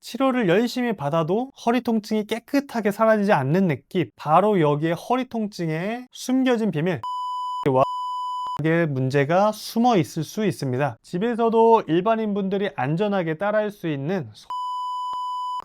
치료를 열심히 받아도 허리 통증이 깨끗하게 사라지지 않는 느낌, 바로 여기에 허리 통증에 숨겨진 비밀, 의 문제가 숨어 있을 수 있습니다. 집에서도 일반인 분들이 안전하게 따라할 수 있는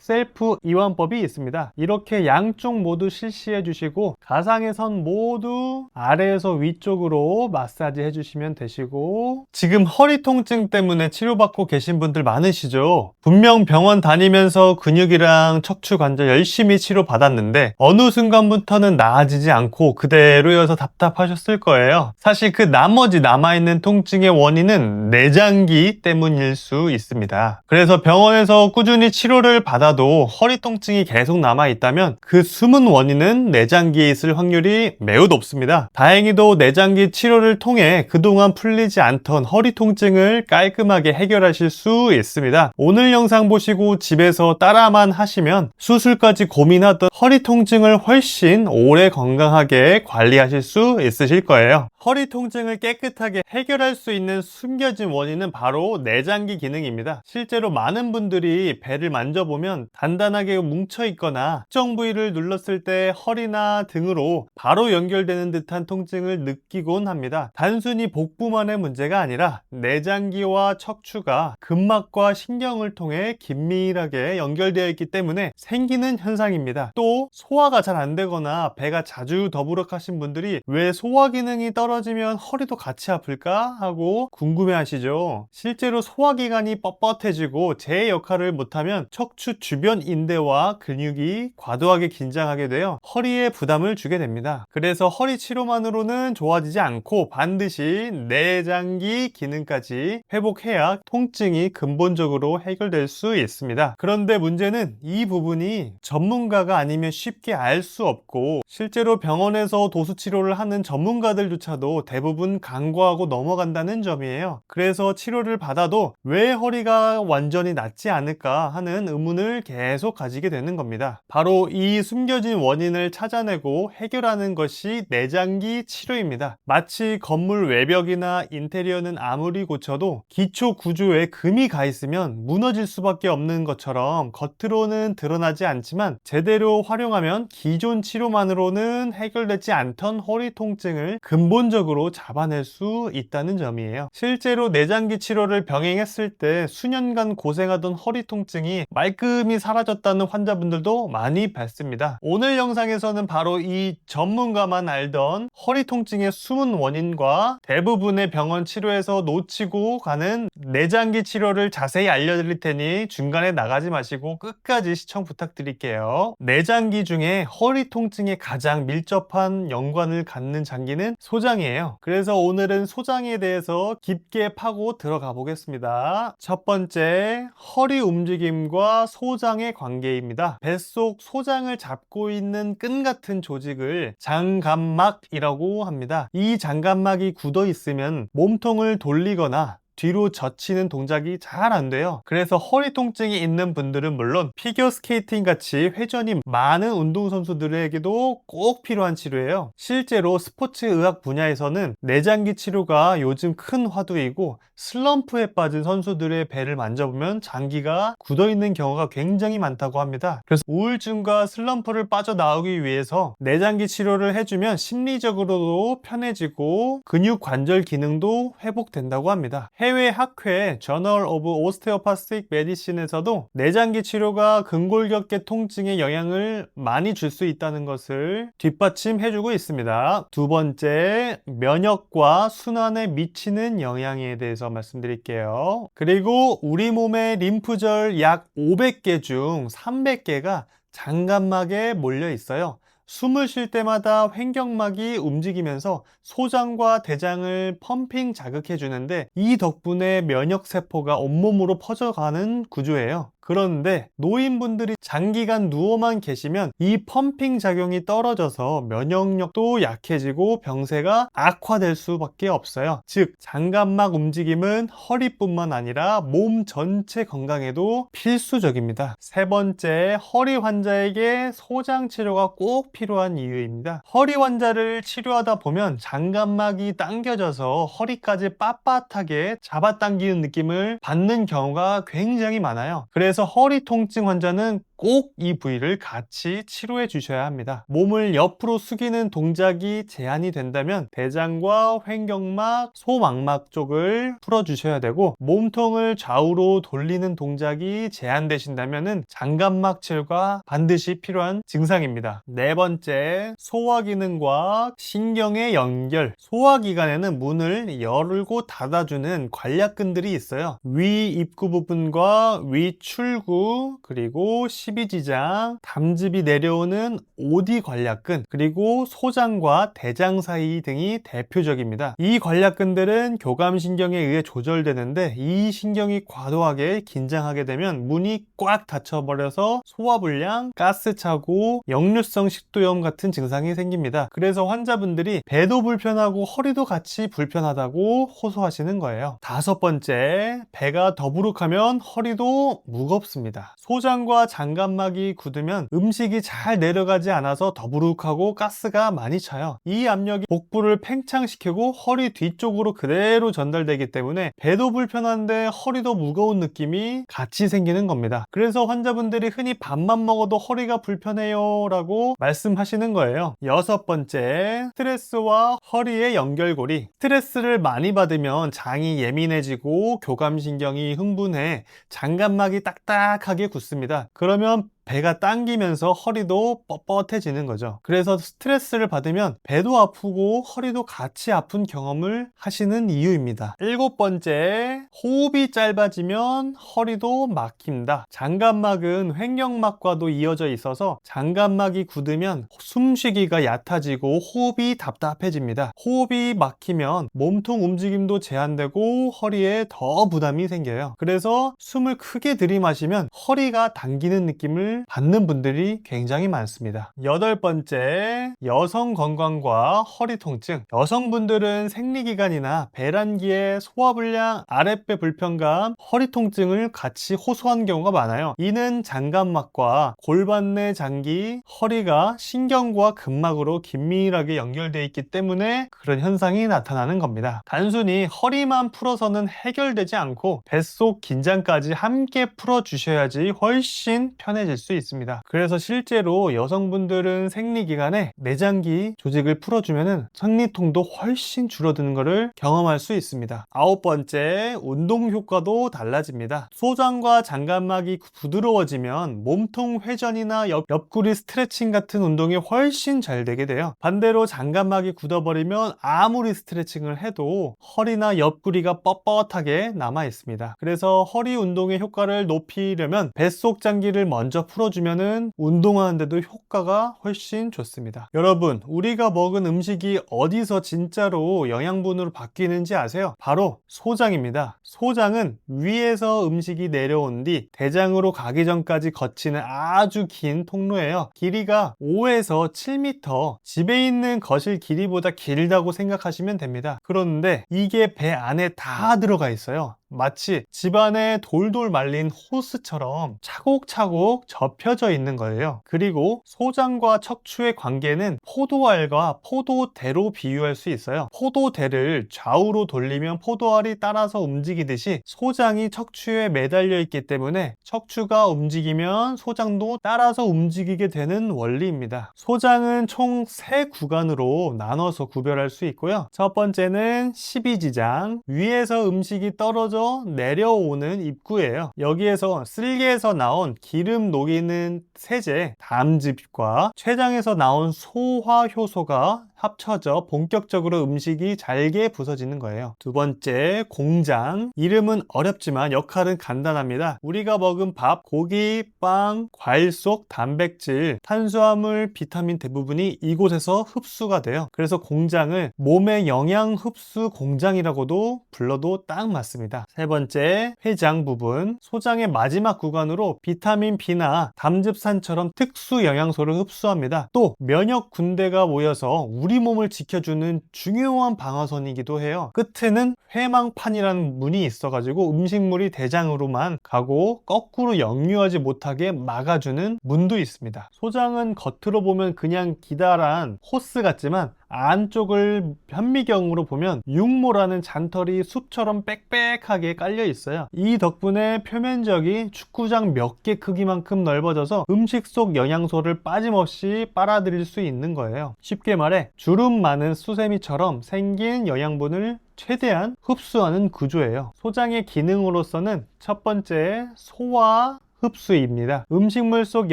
셀프 이완법이 있습니다. 이렇게 양쪽 모두 실시해 주시고 가상의 선 모두 아래에서 위쪽으로 마사지 해주시면 되시고, 지금 허리 통증 때문에 치료받고 계신 분들 많으시죠? 분명 병원 다니면서 근육이랑 척추 관절 열심히 치료받았는데 어느 순간부터는 나아지지 않고 그대로여서 답답하셨을 거예요. 사실 그 나머지 남아있는 통증의 원인은 내장기 때문일 수 있습니다. 그래서 병원에서 꾸준히 치료를 받아도 허리 통증이 계속 남아있다면 그 숨은 원인은 내장기에 있을 확률이 매우 높습니다. 다행히도 내장기 치료를 통해 그동안 풀리지 않던 허리 통증을 깔끔하게 해결하실 수 있습니다. 오늘 영상 보시고 집에서 따라만 하시면 수술까지 고민하던 허리 통증을 훨씬 오래 건강하게 관리하실 수 있으실 거예요. 허리 통증을 깨끗하게 해결할 수 있는 숨겨진 원인은 바로 내장기 기능입니다. 실제로 많은 분들이 배를 만져보면 단단하게 뭉쳐 있거나 특정 부위를 눌렀을 때 허리나 등으로 바로 연결되는 듯한 통증을 느끼곤 합니다. 단순히 복부만의 문제가 아니라 내장기와 척추가 근막과 신경을 통해 긴밀하게 연결되어 있기 때문에 생기는 현상입니다. 또 소화가 잘 안 되거나 배가 자주 더부룩하신 분들이 왜 소화 기능이 떨어지면 허리도 같이 아플까 하고 궁금해 하시죠. 실제로 소화기관이 뻣뻣해지고 제 역할을 못하면 척추 주변 인대와 근육이 과도하게 긴장하게 되어 허리에 부담을 주게 됩니다. 그래서 허리 치료만으로는 좋아지지 않고 반드시 내장기 기능까지 회복해야 통증이 근본적으로 해결될 수 있습니다. 그런데 문제는 이 부분이 전문가가 아니면 쉽게 알 수 없고, 실제로 병원에서 도수 치료를 하는 전문가들조차도 대부분 간과하고 넘어간다는 점이에요. 그래서 치료를 받아도 왜 허리가 완전히 낫지 않을까 하는 의문을 계속 가지게 되는 겁니다. 바로 이 숨겨진 원인을 찾아내고 해결하는 것이 내장기 치료입니다. 마치 건물 외벽이나 인테리어는 아무리 고쳐도 기초 구조에 금이 가 있으면 무너질 수밖에 없는 것처럼 겉으로는 드러나지 않지만 제대로 활용하면 기존 치료만으로는 해결되지 않던 허리 통증을 근본적으로 잡아낼 수 있다는 점이에요. 실제로 내장기 치료를 병행했을 때 수년간 고생하던 허리 통증이 말끔히 사라졌다는 환자분들도 많이 봤습니다. 오늘 영상에서는 바로 이 전문가만 알던 허리 통증의 숨은 원인과 대부분의 병원 치료에서 놓치고 가는 내장기 치료를 자세히 알려드릴 테니 중간에 나가지 마시고 끝까지 시청 부탁드릴게요. 내장기 중에 허리 통증에 가장 밀접한 연관을 갖는 장기는 소장이에요. 그래서 오늘은 소장에 대해서 깊게 파고 들어가 보겠습니다. 첫 번째, 허리 움직임과 소장의 관계입니다. 뱃속 소장을 잡고 있는 끈 같은 조직을 장감막이라고 합니다. 이 장감막이 굳어 있으면 몸통을 돌리거나 뒤로 젖히는 동작이 잘 안 돼요. 그래서 허리 통증이 있는 분들은 물론 피겨스케이팅 같이 회전이 많은 운동선수들에게도 꼭 필요한 치료예요. 실제로 스포츠 의학 분야에서는 내장기 치료가 요즘 큰 화두이고, 슬럼프에 빠진 선수들의 배를 만져보면 장기가 굳어 있는 경우가 굉장히 많다고 합니다. 그래서 우울증과 슬럼프를 빠져나오기 위해서 내장기 치료를 해주면 심리적으로도 편해지고 근육 관절 기능도 회복된다고 합니다. 해외 학회 저널 오브 오스테오파스틱 메디신에서도 내장기 치료가 근골격계 통증에 영향을 많이 줄 수 있다는 것을 뒷받침해주고 있습니다. 두 번째, 면역과 순환에 미치는 영향에 대해서 말씀드릴게요. 그리고 우리 몸의 림프절 약 500개 중 300개가 장감막에 몰려 있어요. 숨을 쉴 때마다 횡격막이 움직이면서 소장과 대장을 펌핑 자극해 주는데, 이 덕분에 면역세포가 온몸으로 퍼져가는 구조예요. 그런데 노인분들이 장기간 누워만 계시면 이 펌핑 작용이 떨어져서 면역력도 약해지고 병세가 악화될 수밖에 없어요. 즉, 장감막 움직임은 허리뿐만 아니라 몸 전체 건강에도 필수적입니다. 세 번째, 허리 환자에게 소장 치료가 꼭 필요한 이유입니다. 허리 환자를 치료하다 보면 장감막이 당겨져서 허리까지 빳빳하게 잡아당기는 느낌을 받는 경우가 굉장히 많아요. 그래서 그래서 허리 통증 환자는 꼭 이 부위를 같이 치료해 주셔야 합니다. 몸을 옆으로 숙이는 동작이 제한이 된다면 대장과 횡격막, 소망막 쪽을 풀어 주셔야 되고, 몸통을 좌우로 돌리는 동작이 제한되신다면 장갑막 치료가 반드시 필요한 증상입니다. 네 번째, 소화기능과 신경의 연결. 소화기관에는 문을 열고 닫아주는 관략근들이 있어요. 위 입구 부분과 위 출구, 그리고 십이지장, 담즙이 내려오는 오디 관략근, 그리고 소장과 대장 사이 등이 대표적입니다. 이 관략근들은 교감신경에 의해 조절되는데, 이 신경이 과도하게 긴장하게 되면 문이 꽉 닫혀버려서 소화불량, 가스차고, 역류성 식도염 같은 증상이 생깁니다. 그래서 환자분들이 배도 불편하고 허리도 같이 불편하다고 호소하시는 거예요. 다섯 번째, 배가 더부룩하면 허리도 무겁습니다. 소장과 장갑막이 굳으면 음식이 잘 내려가지 않아서 더부룩하고 가스가 많이 차요. 이 압력이 복부를 팽창시키고 허리 뒤쪽으로 그대로 전달되기 때문에 배도 불편한데 허리도 무거운 느낌이 같이 생기는 겁니다. 그래서 환자분들이 흔히 밥만 먹어도 허리가 불편해요 라고 말씀하시는 거예요. 여섯 번째, 스트레스와 허리의 연결고리. 스트레스를 많이 받으면 장이 예민해지고 교감신경이 흥분해 장갑막이 딱딱하게 굳습니다. 그러면 배가 당기면서 허리도 뻣뻣해지는 거죠. 그래서 스트레스를 받으면 배도 아프고 허리도 같이 아픈 경험을 하시는 이유입니다. 일곱 번째, 호흡이 짧아지면 허리도 막힙니다. 장갑막은 횡격막과도 이어져 있어서 장갑막이 굳으면 숨쉬기가 얕아지고 호흡이 답답해집니다. 호흡이 막히면 몸통 움직임도 제한되고 허리에 더 부담이 생겨요. 그래서 숨을 크게 들이마시면 허리가 당기는 느낌을 받는 분들이 굉장히 많습니다. 여덟 번째, 여성 건강과 허리 통증. 여성분들은 생리기간이나 배란기에 소화불량, 아랫배 불편감, 허리 통증을 같이 호소하는 경우가 많아요. 이는 장갑막과 골반 내 장기, 허리가 신경과 근막으로 긴밀하게 연결되어 있기 때문에 그런 현상이 나타나는 겁니다. 단순히 허리만 풀어서는 해결되지 않고 뱃속 긴장까지 함께 풀어주셔야지 훨씬 편해질 수 있습니다. 그래서 실제로 여성분들은 생리기간에 내장기 조직을 풀어주면 생리통도 훨씬 줄어드는 것을 경험할 수 있습니다. 아홉 번째, 운동 효과도 달라집니다. 소장과 장갑막이 부드러워지면 몸통 회전이나 옆구리 스트레칭 같은 운동이 훨씬 잘 되게 돼요. 반대로 장갑막이 굳어버리면 아무리 스트레칭을 해도 허리나 옆구리가 뻣뻣하게 남아 있습니다. 그래서 허리 운동의 효과를 높이려면 뱃속 장기를 먼저 풀어주면은 운동하는데도 효과가 훨씬 좋습니다. 여러분, 우리가 먹은 음식이 어디서 진짜로 영양분으로 바뀌는지 아세요? 바로 소장입니다. 소장은 위에서 음식이 내려온 뒤 대장으로 가기 전까지 거치는 아주 긴 통로예요. 길이가 5에서 7m, 집에 있는 거실 길이보다 길다고 생각하시면 됩니다. 그런데 이게 배 안에 다 들어가 있어요. 마치 집안에 돌돌 말린 호스처럼 차곡차곡 접혀져 있는 거예요. 그리고 소장과 척추의 관계는 포도알과 포도대로 비유할 수 있어요. 포도대를 좌우로 돌리면 포도알이 따라서 움직이듯이 소장이 척추에 매달려 있기 때문에 척추가 움직이면 소장도 따라서 움직이게 되는 원리입니다. 소장은 총 3구간으로 나눠서 구별할 수 있고요. 첫 번째는 십이지장, 위에서 음식이 떨어져 내려오는 입구예요. 여기에서 쓸개에서 나온 기름 녹이는 세제, 담즙과 췌장에서 나온 소화효소가 합쳐져 본격적으로 음식이 잘게 부서지는 거예요. 두 번째, 공장. 이름은 어렵지만 역할은 간단합니다. 우리가 먹은 밥, 고기, 빵, 과일 속 단백질, 탄수화물, 비타민 대부분이 이곳에서 흡수가 돼요. 그래서 공장을 몸의 영양 흡수 공장이라고도 불러도 딱 맞습니다. 세 번째, 회장 부분. 소장의 마지막 구간으로 비타민 B나 담즙산처럼 특수 영양소를 흡수합니다. 또 면역 군대가 모여서 우리 몸을 지켜주는 중요한 방어선이기도 해요. 끝에는 회망판이라는 문이 있어가지고 음식물이 대장으로만 가고 거꾸로 역류하지 못하게 막아주는 문도 있습니다. 소장은 겉으로 보면 그냥 기다란 호스 같지만 안쪽을 현미경으로 보면 육모라는 잔털이 숲처럼 빽빽하게 깔려 있어요. 이 덕분에 표면적이 축구장 몇 개 크기만큼 넓어져서 음식 속 영양소를 빠짐없이 빨아들일 수 있는 거예요. 쉽게 말해 주름 많은 수세미처럼 생긴 영양분을 최대한 흡수하는 구조예요. 소장의 기능으로서는 첫 번째, 소화 흡수입니다. 음식물 속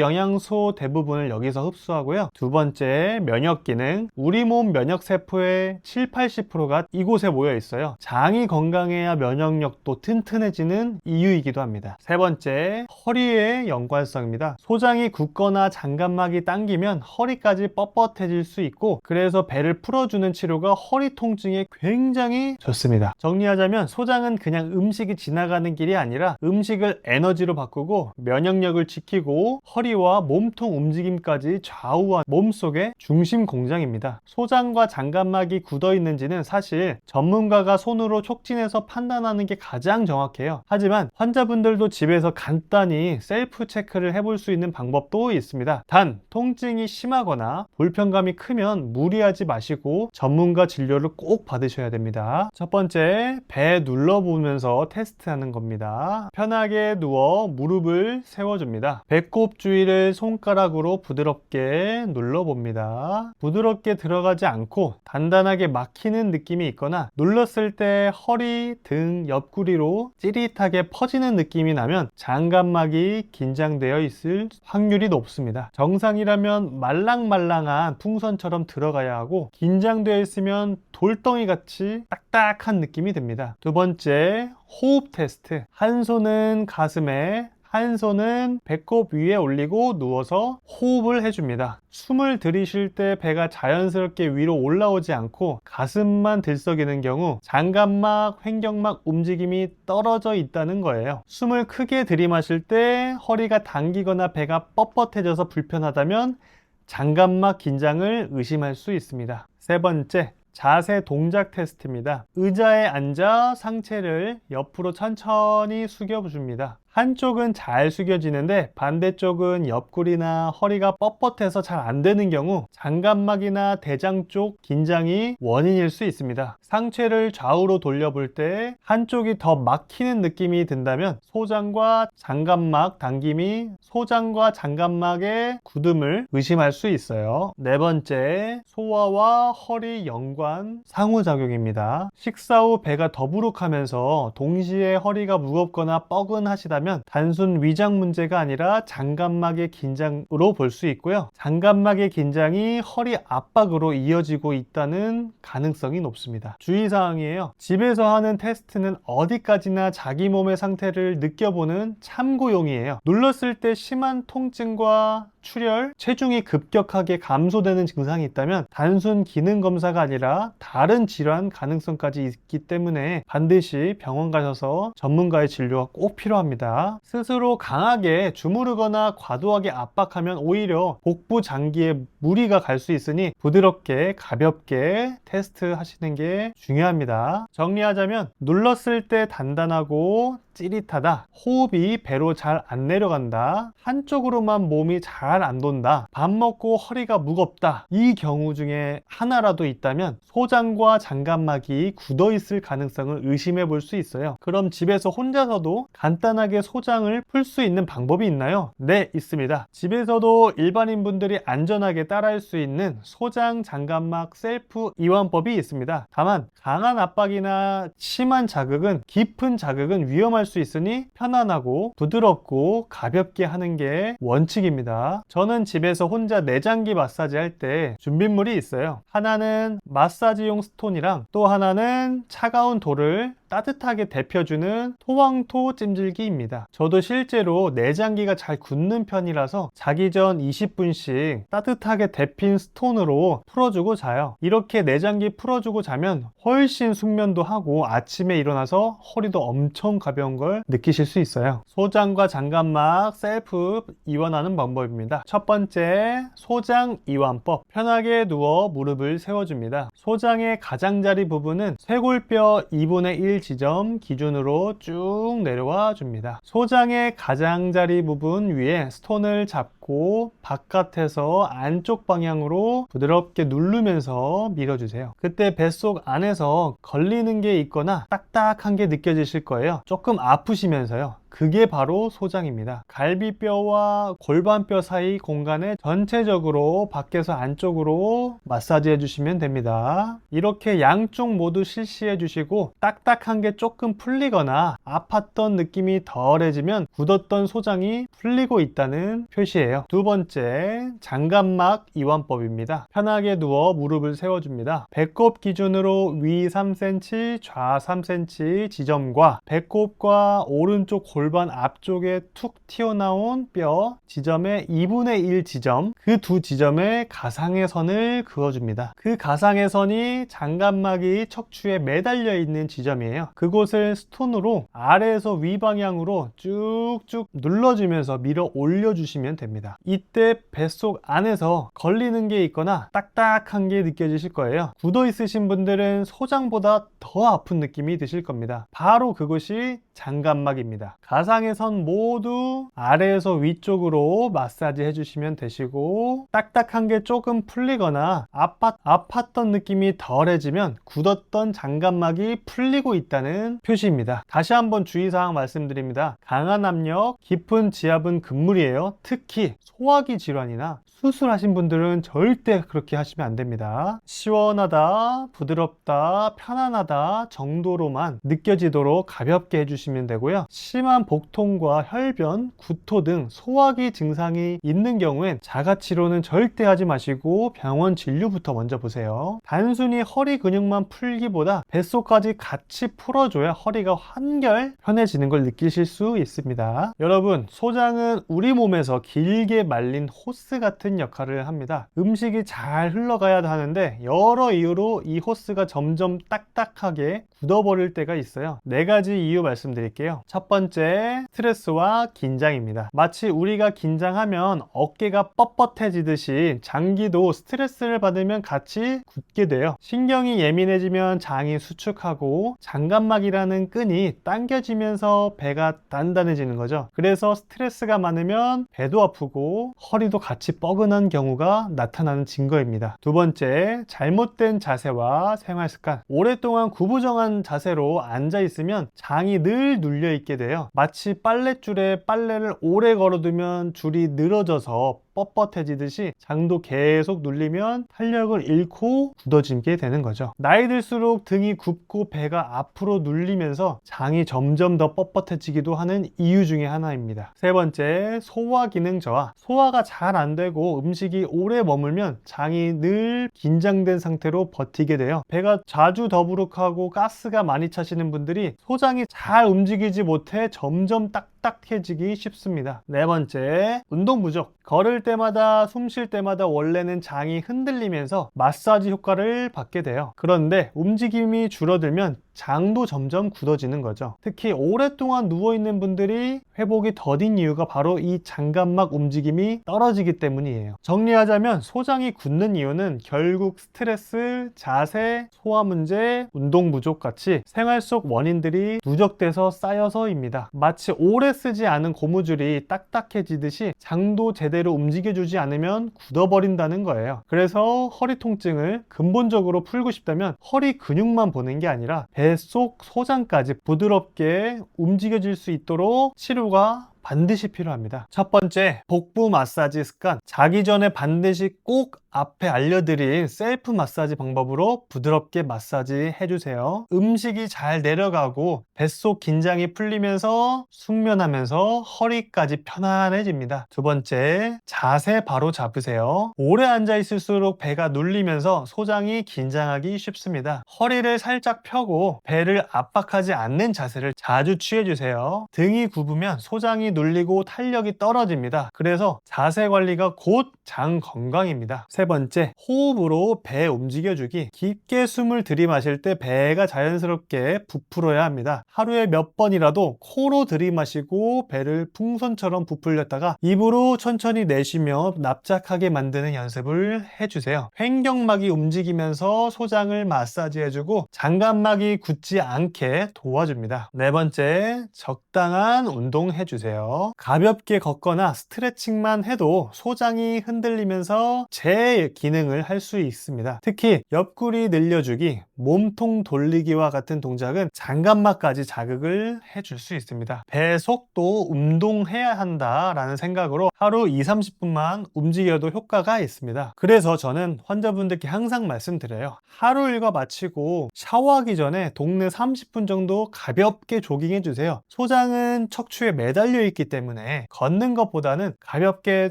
영양소 대부분을 여기서 흡수하고요. 두 번째, 면역 기능. 우리 몸 면역 세포의 7, 80%가 이곳에 모여 있어요. 장이 건강해야 면역력도 튼튼해지는 이유이기도 합니다. 세 번째, 허리의 연관성입니다. 소장이 굳거나 장갑막이 당기면 허리까지 뻣뻣해질 수 있고, 그래서 배를 풀어주는 치료가 허리 통증에 굉장히 좋습니다. 정리하자면 소장은 그냥 음식이 지나가는 길이 아니라 음식을 에너지로 바꾸고 면역력을 지키고 허리와 몸통 움직임까지 좌우한 몸속의 중심 공장입니다. 소장과 장갑막이 굳어 있는지는 사실 전문가가 손으로 촉진해서 판단하는 게 가장 정확해요. 하지만 환자분들도 집에서 간단히 셀프 체크를 해볼 수 있는 방법도 있습니다. 단, 통증이 심하거나 불편감이 크면 무리하지 마시고 전문가 진료를 꼭 받으셔야 됩니다. 첫 번째, 배 눌러보면서 테스트하는 겁니다. 편하게 누워 무릎을 세워줍니다. 배꼽 주위를 손가락으로 부드럽게 눌러봅니다. 부드럽게 들어가지 않고 단단하게 막히는 느낌이 있거나 눌렀을 때 허리, 등, 옆구리로 찌릿하게 퍼지는 느낌이 나면 장갑막이 긴장되어 있을 확률이 높습니다. 정상이라면 말랑말랑한 풍선처럼 들어가야 하고, 긴장되어 있으면 돌덩이 같이 딱딱한 느낌이 듭니다. 두 번째, 호흡 테스트. 한 손은 가슴에, 한 손은 배꼽 위에 올리고 누워서 호흡을 해줍니다. 숨을 들이쉴 때 배가 자연스럽게 위로 올라오지 않고 가슴만 들썩이는 경우 장갑막, 횡격막 움직임이 떨어져 있다는 거예요. 숨을 크게 들이마실 때 허리가 당기거나 배가 뻣뻣해져서 불편하다면 장갑막 긴장을 의심할 수 있습니다. 세 번째, 자세 동작 테스트입니다. 의자에 앉아 상체를 옆으로 천천히 숙여줍니다. 한쪽은 잘 숙여지는데 반대쪽은 옆구리나 허리가 뻣뻣해서 잘 안 되는 경우 장갑막이나 대장 쪽 긴장이 원인일 수 있습니다. 상체를 좌우로 돌려볼 때 한쪽이 더 막히는 느낌이 든다면 소장과 장갑막 당김이 소장과 장갑막의 굳음을 의심할 수 있어요. 네 번째, 소화와 허리 연관 상호작용입니다. 식사 후 배가 더부룩하면서 동시에 허리가 무겁거나 뻐근하시다면 단순 위장 문제가 아니라 장갑막의 긴장으로 볼 수 있고요. 장갑막의 긴장이 허리 압박으로 이어지고 있다는 가능성이 높습니다. 주의사항이에요. 집에서 하는 테스트는 어디까지나 자기 몸의 상태를 느껴보는 참고용이에요. 눌렀을 때 심한 통증과 출혈, 체중이 급격하게 감소되는 증상이 있다면 단순 기능 검사가 아니라 다른 질환 가능성까지 있기 때문에 반드시 병원 가셔서 전문가의 진료가 꼭 필요합니다. 스스로 강하게 주무르거나 과도하게 압박하면 오히려 복부 장기에 무리가 갈 수 있으니 부드럽게 가볍게 테스트 하시는 게 중요합니다. 정리하자면 눌렀을 때 단단하고 찌릿하다, 호흡이 배로 잘 안 내려간다, 한쪽으로만 몸이 잘 안 돈다, 밥 먹고 허리가 무겁다, 이 경우 중에 하나라도 있다면 소장과 장갑막이 굳어 있을 가능성을 의심해 볼 수 있어요. 그럼 집에서 혼자서도 간단하게 소장을 풀 수 있는 방법이 있나요? 네, 있습니다. 집에서도 일반인 분들이 안전하게 따라할 수 있는 소장 장갑막 셀프 이완법이 있습니다. 다만 강한 압박이나 심한 자극은, 깊은 자극은 위험할 수 있으니 편안하고 부드럽고 가볍게 하는 게 원칙입니다. 저는 집에서 혼자 내장기 마사지 할 때 준비물이 있어요. 하나는 마사지용 스톤이랑 또 하나는 차가운 돌을 따뜻하게 데펴주는 토왕토 찜질기입니다. 저도 실제로 내장기가 잘 굳는 편이라서 자기 전 20분씩 따뜻하게 데핀 스톤으로 풀어주고 자요. 이렇게 내장기 풀어주고 자면 훨씬 숙면도 하고 아침에 일어나서 허리도 엄청 가벼운 걸 느끼실 수 있어요. 소장과 장갑막 셀프 이완하는 방법입니다. 첫 번째, 소장 이완법. 편하게 누워 무릎을 세워줍니다. 소장의 가장자리 부분은 쇄골뼈 2분의 1 지점 기준으로 쭉 내려와 줍니다. 소장의 가장자리 부분 위에 스톤을 잡고 잡고 바깥에서 안쪽 방향으로 부드럽게 누르면서 밀어주세요. 그때 뱃속 안에서 걸리는 게 있거나 딱딱한 게 느껴지실 거예요. 조금 아프시면서요. 그게 바로 소장입니다. 갈비뼈와 골반뼈 사이 공간에 전체적으로 밖에서 안쪽으로 마사지 해주시면 됩니다. 이렇게 양쪽 모두 실시해 주시고 딱딱한 게 조금 풀리거나 아팠던 느낌이 덜해지면 굳었던 소장이 풀리고 있다는 표시예요. 두 번째, 장갑막 이완법입니다. 편하게 누워 무릎을 세워줍니다. 배꼽 기준으로 위 3cm, 좌 3cm 지점과 배꼽과 오른쪽 골반 앞쪽에 툭 튀어나온 뼈 지점의 2분의 1 지점, 그 두 지점에 가상의 선을 그어줍니다. 그 가상의 선이 장갑막이 척추에 매달려 있는 지점이에요. 그곳을 스톤으로 아래에서 위 방향으로 쭉쭉 눌러주면서 밀어 올려주시면 됩니다. 이때 뱃속 안에서 걸리는 게 있거나 딱딱한 게 느껴지실 거예요. 굳어 있으신 분들은 소장보다 더 아픈 느낌이 드실 겁니다. 바로 그것이 장갑막입니다. 가상의 선 모두 아래에서 위쪽으로 마사지 해주시면 되시고, 딱딱한 게 조금 풀리거나 아팠던 느낌이 덜해지면 굳었던 장갑막이 풀리고 있다는 표시입니다. 다시 한번 주의사항 말씀드립니다. 강한 압력, 깊은 지압은 금물이에요. 특히 소화기 질환이나 수술하신 분들은 절대 그렇게 하시면 안 됩니다. 시원하다, 부드럽다, 편안하다 정도로만 느껴지도록 가볍게 해주시면 되고요. 심한 복통과 혈변, 구토 등 소화기 증상이 있는 경우엔 자가치료는 절대 하지 마시고 병원 진료부터 먼저 보세요. 단순히 허리 근육만 풀기보다 뱃속까지 같이 풀어줘야 허리가 한결 편해지는 걸 느끼실 수 있습니다. 여러분, 소장은 우리 몸에서 길게 말린 호스 같은 역할을 합니다. 음식이 잘 흘러가야 하는데 여러 이유로 이 호스가 점점 딱딱하게 굳어버릴 때가 있어요. 4가지 이유 말씀드릴게요. 첫 번째, 스트레스와 긴장입니다. 마치 우리가 긴장하면 어깨가 뻣뻣해지듯이 장기도 스트레스를 받으면 같이 굳게 돼요. 신경이 예민해지면 장이 수축하고 장갑막이라는 끈이 당겨지면서 배가 단단해지는 거죠. 그래서 스트레스가 많으면 배도 아프고 허리도 같이 뻐근한 경우가 나타나는 증거입니다. 두 번째, 잘못된 자세와 생활 습관. 오랫동안 구부정한 자세로 앉아 있으면 장이 늘 눌려 있게 돼요. 마치 빨랫줄에 빨래를 오래 걸어두면 줄이 늘어져서 뻣뻣해지듯이 장도 계속 눌리면 탄력을 잃고 굳어지게 되는 거죠. 나이 들수록 등이 굽고 배가 앞으로 눌리면서 장이 점점 더 뻣뻣해지기도 하는 이유 중에 하나입니다. 세 번째, 소화 기능 저하. 소화가 잘 안 되고 음식이 오래 머물면 장이 늘 긴장된 상태로 버티게 돼요. 배가 자주 더부룩하고 가스가 많이 차시는 분들이 소장이 잘 움직이지 못해 점점 딱딱해지기 쉽습니다. 네 번째, 운동 부족. 걸을 때마다 숨 쉴 때마다 원래는 장이 흔들리면서 마사지 효과를 받게 돼요. 그런데 움직임이 줄어들면 장도 점점 굳어지는 거죠. 특히 오랫동안 누워있는 분들이 회복이 더딘 이유가 바로 이 장갑막 움직임이 떨어지기 때문이에요. 정리하자면 소장이 굳는 이유는 결국 스트레스, 자세, 소화 문제, 운동 부족 같이 생활 속 원인들이 누적돼서 쌓여서입니다. 마치 오래 쓰지 않은 고무줄이 딱딱해지듯이 장도 제대로 움직여주지 않으면 굳어버린다는 거예요. 그래서 허리 통증을 근본적으로 풀고 싶다면 허리 근육만 보는 게 아니라 뱃속 소장까지 부드럽게 움직여질 수 있도록 치료가 반드시 필요합니다. 첫 번째, 복부 마사지 습관. 자기 전에 반드시 꼭 앞에 알려드린 셀프 마사지 방법으로 부드럽게 마사지 해주세요. 음식이 잘 내려가고 뱃속 긴장이 풀리면서 숙면하면서 허리까지 편안해집니다. 두 번째, 자세 바로 잡으세요. 오래 앉아 있을수록 배가 눌리면서 소장이 긴장하기 쉽습니다. 허리를 살짝 펴고 배를 압박하지 않는 자세를 자주 취해주세요. 등이 굽으면 소장이 눌리고 탄력이 떨어집니다. 그래서 자세 관리가 곧 장 건강입니다. 세 18번째, 호흡으로 배 움직여주기. 깊게 숨을 들이마실 때 배가 자연스럽게 부풀어야 합니다. 하루에 몇 번이라도 코로 들이마시고 배를 풍선처럼 부풀렸다가 입으로 천천히 내쉬며 납작하게 만드는 연습을 해주세요. 횡격막이 움직이면서 소장을 마사지해주고 장갑막이 굳지 않게 도와줍니다. 네 번째, 적당한 운동 해주세요. 가볍게 걷거나 스트레칭만 해도 소장이 흔들리면서 제 기능을 할 수 있습니다. 특히 옆구리 늘려주기, 몸통 돌리기와 같은 동작은 장갑막까지 자극을 해줄 수 있습니다. 배 속도 운동해야 한다라는 생각으로 하루 20-30분만 움직여도 효과가 있습니다. 그래서 저는 환자분들께 항상 말씀드려요. 하루 일과 마치고 샤워하기 전에 동네 30분 정도 가볍게 조깅해 주세요. 소장은 척추에 매달려 있기 때문에 걷는 것보다는 가볍게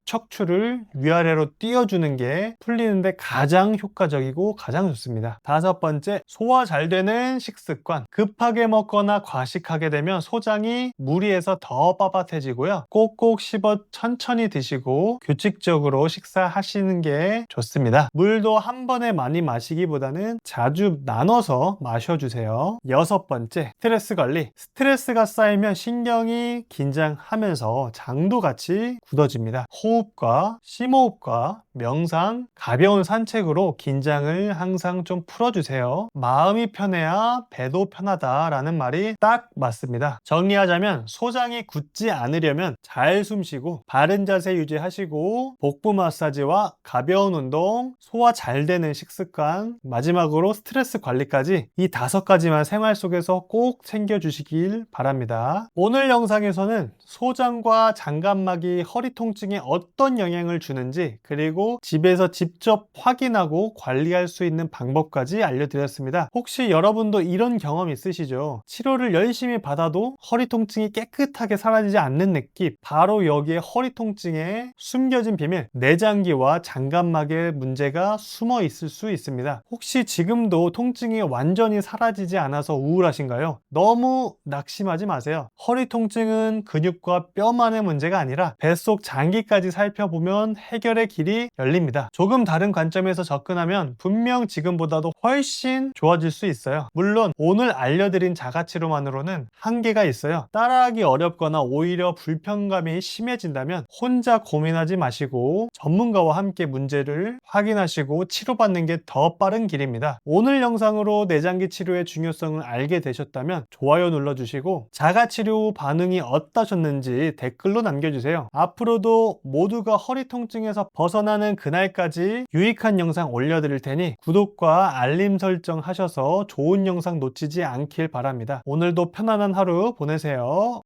척추를 위아래로 띄워주는 게 풀리는데 가장 효과적이고 가장 좋습니다. 5번째, 소화 잘 되는 식습관. 급하게 먹거나 과식하게 되면 소장이 무리해서 더 빳빳해지고요. 꼭꼭 씹어 천천히 드시고 규칙적으로 식사하시는 게 좋습니다. 물도 한 번에 많이 마시기보다는 자주 나눠서 마셔주세요. 6번째, 스트레스 관리. 스트레스가 쌓이면 신경이 긴장하면서 장도 같이 굳어집니다. 호흡과 심호흡과 명상, 가벼운 산책으로 긴장을 항상 좀 풀어주세요. 마음이 편해야 배도 편하다라는 말이 딱 맞습니다. 정리하자면 소장이 굳지 않으려면 잘 숨쉬고 바른 자세 유지하시고 복부 마사지와 가벼운 운동, 소화 잘 되는 식습관, 마지막으로 스트레스 관리까지 이 5가지만 생활 속에서 꼭 챙겨주시길 바랍니다. 오늘 영상에서는 소장과 장갑막이 허리 통증에 어떤 영향을 주는지, 그리고 집에서 직접 확인하고 관리할 수 있는 방법까지 알려드렸습니다. 혹시 여러분도 이런 경험 있으시죠? 치료를 열심히 받아도 허리 통증이 깨끗하게 사라지지 않는 느낌, 바로 여기에 허리 통증에 숨겨진 비밀, 내장기와 장갑막의 문제가 숨어 있을 수 있습니다. 혹시 지금도 통증이 완전히 사라지지 않아서 우울하신가요? 너무 낙심하지 마세요. 허리 통증은 근육과 뼈만의 문제가 아니라 뱃속 장기까지 살펴보면 해결의 길이 열립니다. 조금 다른 관점에서 접근하면 분명 지금보다도 훨씬 좋아질 수 있어요. 물론 오늘 알려드린 자가치료만으로는 한계가 있어요. 따라하기 어렵거나 오히려 불편감이 심해진다면 혼자 고민하지 마시고 전문가와 함께 문제를 확인하시고 치료받는 게 더 빠른 길입니다. 오늘 영상으로 내장기 치료의 중요성을 알게 되셨다면 좋아요 눌러주시고 자가치료 반응이 어떠셨는지 댓글로 남겨주세요. 앞으로도 모두가 허리 통증에서 벗어나는 그날까지 유익한 영상 올려드릴 테니 구독과 알림 설정 하셔서 좋은 영상 놓치지 않길 바랍니다. 오늘도 편안한 하루 보내세요.